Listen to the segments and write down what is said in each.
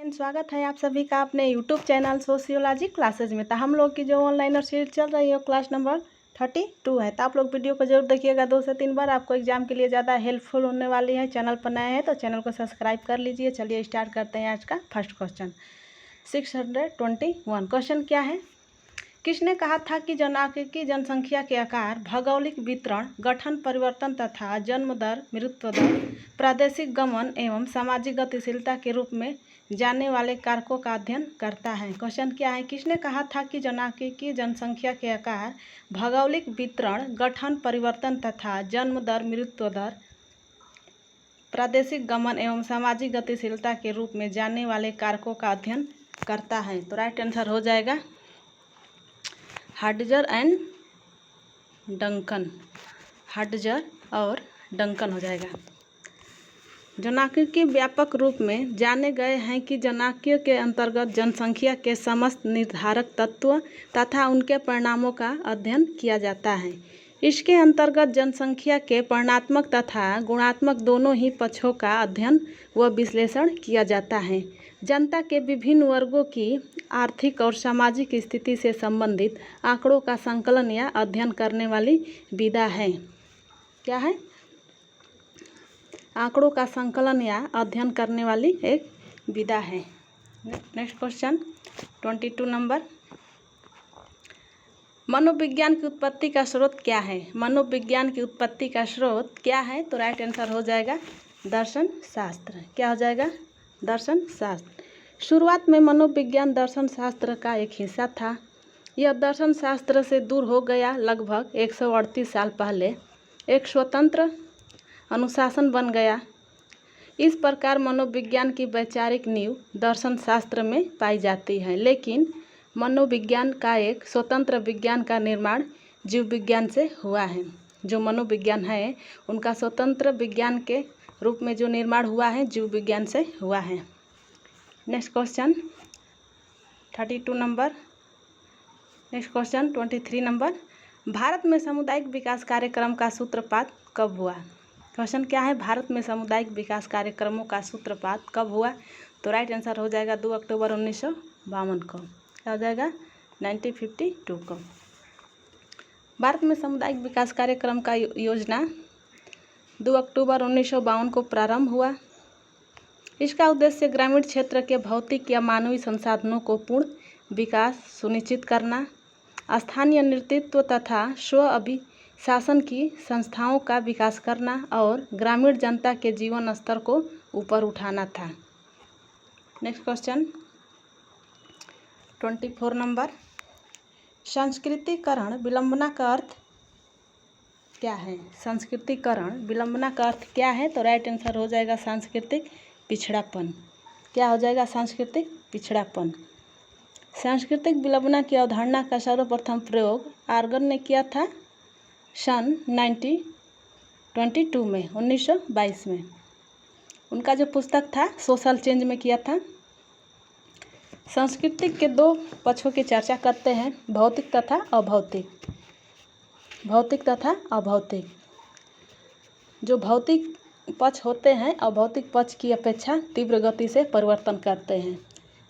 Friend, स्वागत है आप सभी का अपने यूट्यूब चैनल सोशियोलॉजी क्लासेज में। तो हम लोग की जो ऑनलाइन और सीरीज चल रही है क्लास नंबर 32 है। तो आप लोग वीडियो को जरूर देखिएगा 2 से 3 बार, आपको एग्जाम के लिए ज़्यादा हेल्पफुल होने वाली है। चैनल पर नए हैं तो चैनल को सब्सक्राइब कर लीजिए। चलिए स्टार्ट करते हैं आज का फर्स्ट क्वेश्चन। 621 क्वेश्चन क्या है? किसने कहा था कि जनांकीय जनसंख्या के आकार, भौगोलिक वितरण, गठन परिवर्तन तथा जन्म दर, मृत्यु दर, प्रादेशिक गमन एवं सामाजिक गतिशीलता के रूप में जाने वाले कारकों का अध्ययन करता है? क्वेश्चन क्या है? किसने कहा था कि जनांकीय जनसंख्या के आकार, भौगोलिक वितरण, गठन परिवर्तन तथा जन्म दर, मृत्यु दर, प्रादेशिक गमन एवं सामाजिक गतिशीलता के रूप में जाने वाले कारकों का अध्ययन करता है? तो राइट आंसर हो जाएगा हार्टजर एंड डंकन। हार्टजर और डंकन हो जाएगा। जनांकीय व्यापक रूप में जाने गए हैं कि जनांकीय के अंतर्गत जनसंख्या के समस्त निर्धारक तत्व तथा उनके परिणामों का अध्ययन किया जाता है। इसके अंतर्गत जनसंख्या के वर्णात्मक तथा गुणात्मक दोनों ही पक्षों का अध्ययन व विश्लेषण किया जाता है। जनता के विभिन्न वर्गों की आर्थिक और सामाजिक स्थिति से संबंधित आंकड़ों का संकलन या अध्ययन करने वाली विधा है। क्या है? आंकड़ों का संकलन या अध्ययन करने वाली एक विधा है। Next question 22 number. मनोविज्ञान की उत्पत्ति का स्रोत क्या है? मनोविज्ञान की उत्पत्ति का स्रोत क्या है? तो राइट आंसर हो जाएगा दर्शन शास्त्र। क्या हो जाएगा? दर्शन शास्त्र। शुरुआत में मनोविज्ञान दर्शन शास्त्र का एक हिस्सा था। यह दर्शन शास्त्र से दूर हो गया। लगभग 138 साल पहले एक स्वतंत्र अनुशासन बन गया। इस प्रकार मनोविज्ञान की वैचारिक नींव दर्शन शास्त्र में पाई जाती है। लेकिन मनोविज्ञान का एक स्वतंत्र विज्ञान का निर्माण जीव विज्ञान से हुआ है। जो मनोविज्ञान है उनका स्वतंत्र विज्ञान के रूप में जो निर्माण हुआ है जीव विज्ञान से हुआ है। Next question 32 number. Next question 23 number. Bharat में सामुदायिक विकास कार्यक्रम का सूत्रपात कब हुआ? क्वेश्चन क्या है? भारत में सामुदायिक विकास कार्यक्रमों का सूत्रपात कब हुआ? तो राइट आंसर हो जाएगा 2 अक्टूबर 1952 को। क्या हो जाएगा? 1952 को। भारत में सामुदायिक विकास कार्यक्रम का योजना 2 अक्टूबर 1952 को प्रारंभ हुआ। इसका उद्देश्य ग्रामीण क्षेत्र के भौतिक या मानवीय संसाधनों को पूर्ण विकास सुनिश्चित करना, स्थानीय नेतृत्व तथा स्व अभिशासन की संस्थाओं का विकास करना और ग्रामीण जनता के जीवन स्तर को ऊपर उठाना था। Next question 24 number. सांस्कृतिकरण विलंबना का अर्थ क्या है? सांस्कृतिकरण विलंबना का अर्थ क्या है? तो राइट आंसर हो जाएगा सांस्कृतिक पिछड़ापन। क्या हो जाएगा? सांस्कृतिक पिछड़ापन। सांस्कृतिक विलंबना की अवधारणा का सर्वप्रथम प्रयोग आर्गन ने किया था सन 1922 में 1922 में। उनका जो पुस्तक था सोशल चेंज में किया था। सांस्कृतिक के 2 पक्षों की चर्चा करते हैं, भौतिक तथा अभौतिक। भौतिक तथा अभौतिक। जो भौतिक पक्ष होते हैं अभौतिक पक्ष की अपेक्षा तीव्र गति से परिवर्तन करते हैं।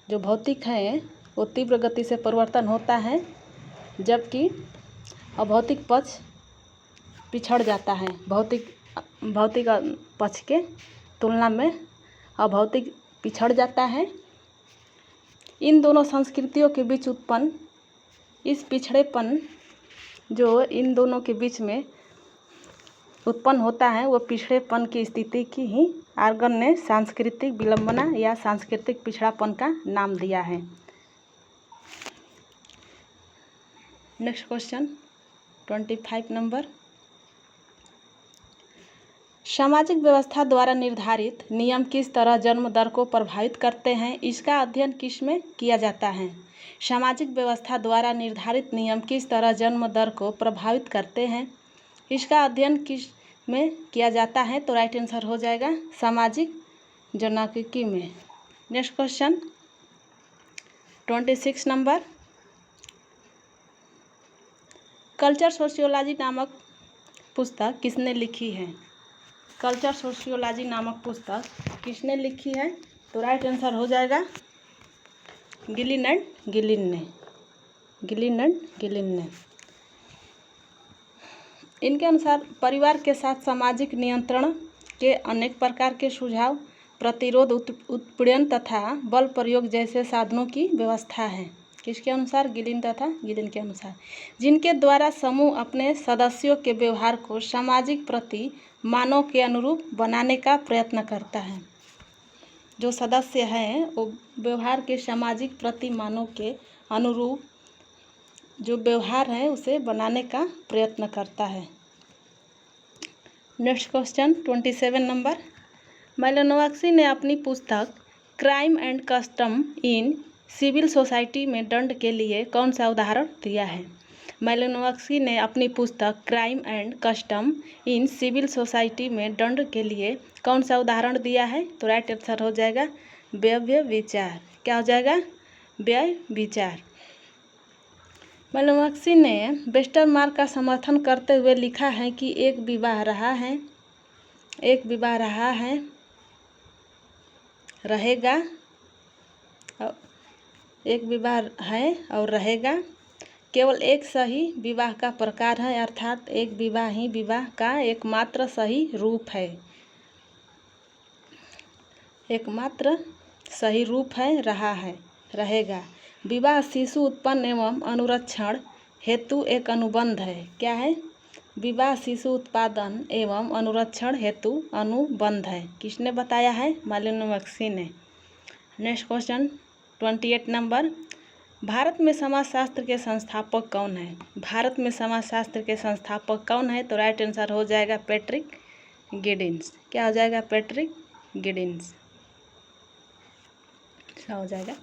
जो भौतिक हैं वो तीव्र गति से परिवर्तन होता है, जबकि अभौतिक पक्ष पिछड़ जाता है। भौतिक पक्ष के तुलना में अभौतिक पिछड़ जाता है। इन दोनों संस्कृतियों के बीच उत्पन्न इस पिछड़ेपन जो इन दोनों के बीच में उत्पन्न होता है वो पिछड़ेपन की स्थिति की ही आर्गन ने सांस्कृतिक विलंबना या सांस्कृतिक पिछड़ापन का नाम दिया है। Next question 25 number. सामाजिक व्यवस्था द्वारा निर्धारित नियम किस तरह जन्म दर को प्रभावित करते हैं? इसका अध्ययन किस में किया जाता है? सामाजिक व्यवस्था द्वारा निर्धारित नियम किस तरह जन्म दर को प्रभावित करते हैं? इसका अध्ययन किस में किया जाता है? तो राइट आंसर हो जाएगा सामाजिक जनांकीय में। Next question 26 number. Culture sociology नामक पुस्तक किसने लिखी है? कल्चर सोशियोलॉजी नामक पुस्तक किसने लिखी है? तो राइट आंसर हो जाएगा गिलिन एंड गिलिन ने, गिलिन एंड गिलिन ने। इनके अनुसार परिवार के साथ सामाजिक नियंत्रण के अनेक प्रकार के सुझाव, प्रतिरोध, उत्पीड़न तथा बल प्रयोग जैसे साधनों की व्यवस्था है। किसके अनुसार? गिलिन तथा गिलिन के अनुसार। जिनके द्वारा समूह अपने सदस्यों के व्यवहार को सामाजिक प्रति मानों के अनुरूप बनाने का प्रयत्न करता है। जो सदस्य हैं वो व्यवहार के सामाजिक प्रति मानों के अनुरूप जो व्यवहार है उसे बनाने का प्रयत्न करता है। Next question 27 number. मैलिनोव्स्की ने अपनी पुस्तक crime and custom in civil society में दंड के लिए कौन सा उदाहरण दिया है? मैलिनोव्स्की ने अपनी पुस्तक crime and custom in civil society में दंड के लिए कौन सा उदाहरण दिया है? तो राइट आंसर हो जाएगा व्यय विचार। क्या हो जाएगा? व्यय विचार। मैलिनोव्स्की ने वेस्टरमार्क का समर्थन करते हुए लिखा है कि एक विवाह रहा है, रहेगा, एक विवाह है और रहेगा, केवल एक सही विवाह का प्रकार है, अर्थात एक विवाह ही विवाह का एकमात्र सही रूप है, एकमात्र सही रूप है, रहा है, रहेगा। विवाह शिशु उत्पन्न एवं अनुरक्षण हेतु एक अनुबंध है। क्या है? विवाह शिशु उत्पादन एवं अनुरक्षण हेतु अनुबंध है। किसने बताया है? मैलिनोव्स्की ने। Next question 28 number. भारत में समाजशास्त्र के संस्थापक कौन है? भारत में समाजशास्त्र के संस्थापक कौन है? तो राइट आंसर हो जाएगा पैट्रिक गिडिन्स। क्या हो जाएगा? पैट्रिक गिडिन्स हो जाएगा।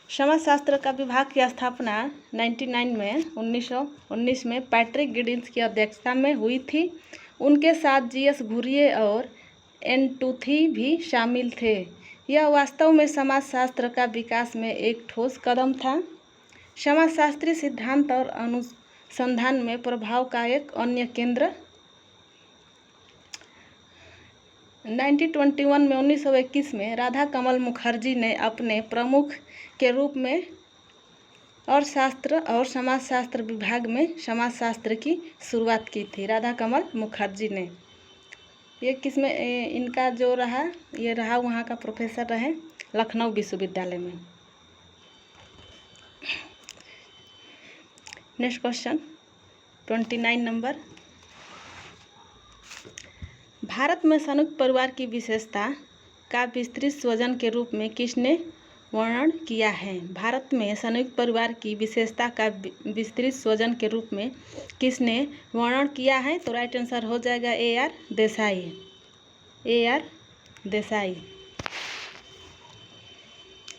समाजशास्त्र का विभाग की स्थापना 1919 में पैट्रिक गिडिन्स की अध्यक्षता में हुई थी। उनके साथ जीएस घुरिये और एनटूथी भी शामिल थे। यह वास्तव में समाजशास्त्र का विकास में एक ठोस कदम था। समाजशास्त्री सिद्धांत और अनुसंधान में प्रभाव का एक अन्य केंद्र 1921 में राधा कमल मुखर्जी ने अपने प्रमुख के रूप में और शास्त्र और समाजशास्त्र विभाग में समाजशास्त्र की शुरुआत की थी। राधा कमल मुखर्जी ने। ये किस में इनका जो रहा, ये रहा वहाँ का प्रोफेसर रहे लखनऊ विश्वविद्यालय में। Next question 29 number. भारत में संयुक्त परिवार की विशेषता का विस्तृत स्वजन के रूप में किसने वर्णन किया है? भारत में संयुक्त परिवार की विशेषता का विस्तृत स्वजन के रूप में किसने वर्णन किया है? तो राइट आंसर हो जाएगा AR. Desai. AR. Desai.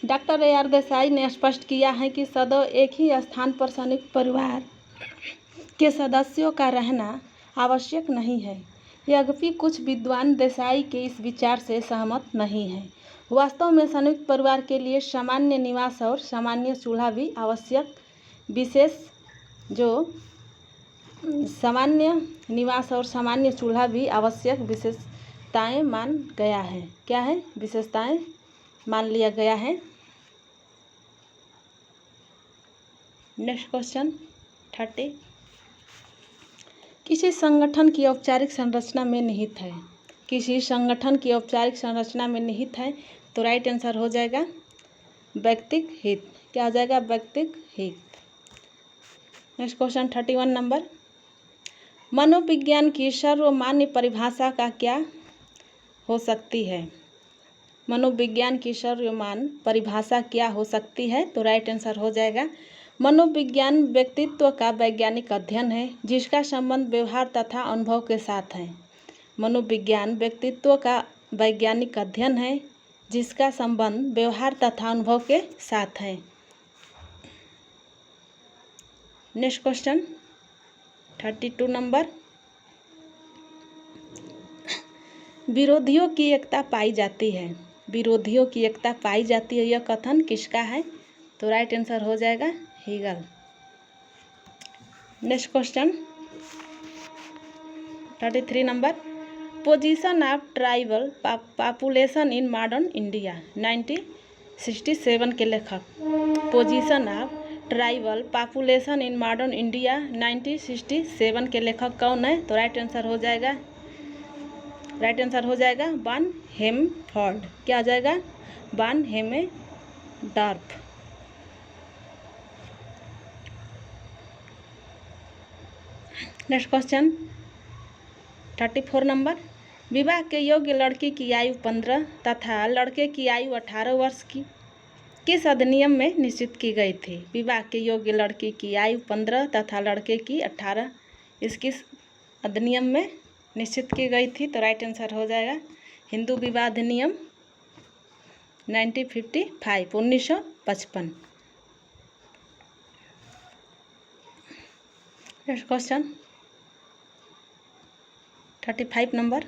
Doctor AR. Desai ने स्पष्ट किया है कि सदैव एक ही स्थान पर संयुक्त परिवार के सदस्यों का रहना आवश्यक नहीं है। यद्यपि कुछ विद्वान देसाई के इस विचार से सहमत नहीं हैं। वास्तव में संयुक्त परिवार के लिए सामान्य निवास और सामान्य चूल्हा भी आवश्यक विशेष जो सामान्य निवास और सामान्य चूल्हा भी आवश्यक विशेषताएं मान गया है। क्या है? विशेषताएं मान लिया गया है। Next question 30। किसी संगठन की औपचारिक संरचना में निहित है। किसी संगठन की औपचारिक संरचना में निहित है तो राइट आंसर हो जाएगा व्यक्तिक हित। क्या हो जाएगा? व्यक्तिक हित। Next question 31 number. मनोविज्ञान की सर्वमान्य परिभाषा का क्या हो सकती है? मनोविज्ञान की सर्वमान्य परिभाषा क्या हो सकती है? तो राइट आंसर हो जाएगा मनोविज्ञान व्यक्तित्व का वैज्ञानिक अध्ययन है जिसका संबंध व्यवहार तथा अनुभव के साथ है। मनोविज्ञान व्यक्तित्व का वैज्ञानिक अध्ययन है जिसका संबंध व्यवहार तथा अनुभव के साथ है। Next question 32 number. विरोधियों की एकता पाई जाती है। विरोधियों की एकता पाई जाती है, यह कथन किसका है? तो राइट आंसर हो जाएगा Hegel. Next question 33 number. Position of tribal population in modern India 19 1967 के लेखक। Position of tribal population in modern India 1967 के लेखक कौन है? तो राइट आंसर हो जाएगा वान हेमफोर्ड। क्या हो जाएगा? Von Haimendorf. Next question 34 number. विवाह के योग्य लड़की की आयु 15 तथा लड़के की आयु 18 वर्ष की किस अधिनियम में निश्चित की गई थी? विवाह के योग्य लड़की की आयु 15 तथा लड़के की 18 इस किस अधिनियम में निश्चित की गई थी? तो राइट आंसर हो जाएगा हिंदू विवाह अधिनियम 1955। Next question 35 number.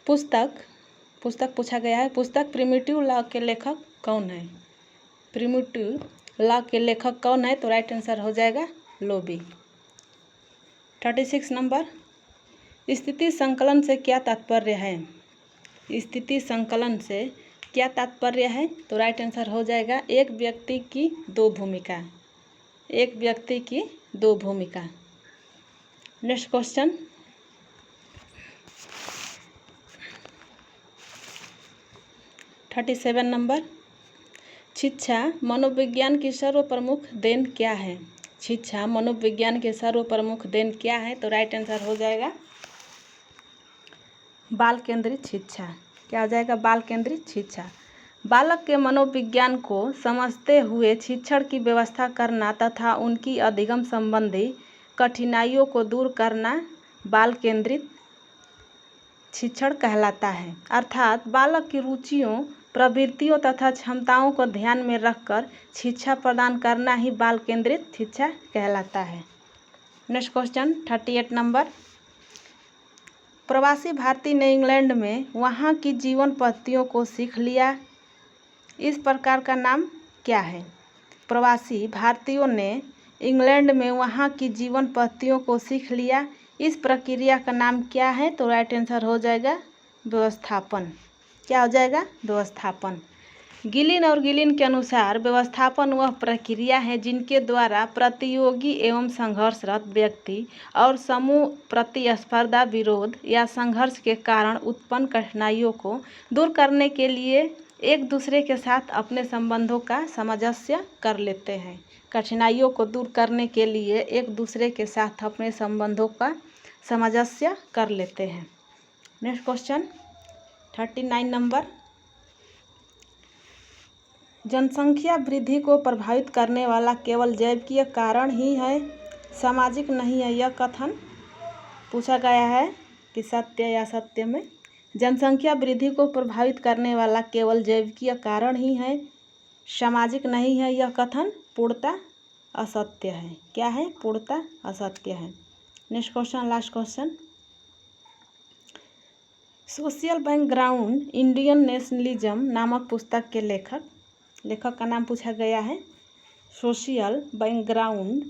पुस्तक पूछा गया है। पुस्तक प्रिमिटिव लॉ के लेखक कौन है? प्रिमिटिव लॉ के लेखक कौन है? तो राइट आंसर हो जाएगा लोबी। 36 नंबर। स्थिति संकलन से क्या तात्पर्य है? स्थिति संकलन से क्या तात्पर्य है? तो राइट आंसर हो जाएगा एक व्यक्ति की दो भूमिका। एक व्यक्ति की दो भूमिका। Next question 37 number. शिक्षा मनोविज्ञान की सर्वप्रमुख देन क्या है? शिक्षा मनोविज्ञान के सर्वप्रमुख देन क्या है? तो राइट आंसर हो जाएगा बाल केंद्रित शिक्षा। क्या हो जाएगा? बाल केंद्रित शिक्षा। बालक के मनोविज्ञान को समझते हुए शिक्षण की व्यवस्था करना तथा उनकी अधिगम संबंधी कठिनाइयों को दूर करना बाल केंद्रित शिक्षण कहलाता है। अर्थात बालक की रुचियों, प्रवृत्तियों तथा क्षमताओं को ध्यान में रखकर शिक्षा प्रदान करना ही बाल केंद्रित शिक्षा कहलाता है। Next question 38 number. प्रवासी भारतीय ने इंग्लैंड में वहाँ की जीवन पद्धतियों को सीख लिया, इस प्रकार का नाम क्या है? प्रवासी भारतीयों ने इंग्लैंड में वहाँ की जीवन पद्धतियों को सीख लिया, इस प्रक्रिया का नाम क्या है? तो राइट आंसर हो जाएगा व्यवस्थापन। क्या हो जाएगा? व्यवस्थापन। गिलिन और गिलिन के अनुसार व्यवस्थापन वह प्रक्रिया है जिनके द्वारा प्रतियोगी एवं संघर्षरत व्यक्ति और समूह प्रतिस्पर्धा, विरोध या संघर्ष के कारण उत्पन्न कठिनाइयों को दूर करने के लिए एक दूसरे के साथ अपने संबंधों का सामंजस्य कर लेते हैं। कठिनाइयों को दूर करने के लिए एक दूसरे के साथ अपने संबंधों का सामंजस्य कर लेते हैं। Next question 39 number. जनसंख्या वृद्धि को प्रभावित करने वाला केवल जैविकीय कारण ही है, सामाजिक नहीं है, यह कथन पूछा गया है कि सत्य या असत्य में? जनसंख्या वृद्धि को प्रभावित करने वाला केवल जैविकीय कारण ही है, सामाजिक नहीं है, यह कथन पूर्णतः असत्य है। क्या है? पूर्णतः असत्य है। Next question, last question. Social background Indian nationalism नामक पुस्तक के लेखक का नाम पूछा गया है। सोशल बैकग्राउंड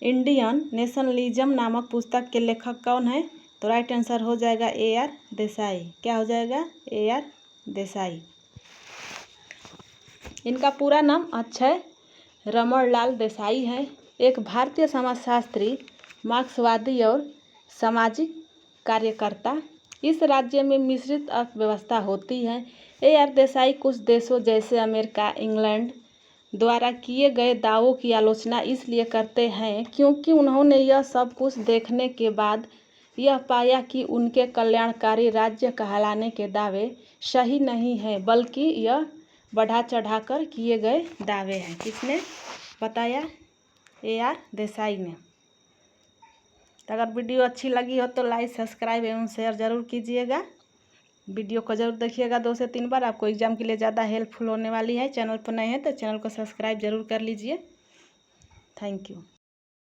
इंडियन नेशनलिज्म नामक पुस्तक के लेखक कौन है? तो राइट आंसर हो जाएगा AR देसाई। क्या हो जाएगा? AR देसाई। इनका पूरा नाम अक्षय रमणलाल देसाई है। एक भारतीय समाजशास्त्री, मार्क्सवादी और सामाजिक कार्यकर्ता। इस राज्य में मिश्रित अर्थव्यवस्था होती है। AR देसाई कुछ देशों जैसे अमेरिका, इंग्लैंड द्वारा किए गए दावों की आलोचना इसलिए करते हैं क्योंकि उन्होंने यह सब कुछ देखने के बाद यह पाया कि उनके कल्याणकारी राज्य कहलाने के दावे सही नहीं हैं, बल्कि यह बढ़ा चढ़ाकर किए गए दावे हैं। किसने बताया? AR देसाई ने। अगर वीडियो अच्छी लगी हो तो लाइक, सब्सक्राइब एवं शेयर ज़रूर कीजिएगा। वीडियो को ज़रूर देखिएगा 2 से 3 बार, आपको एग्जाम के लिए ज़्यादा हेल्पफुल होने वाली है। चैनल पर नए हैं तो चैनल को सब्सक्राइब ज़रूर कर लीजिए। Thank you.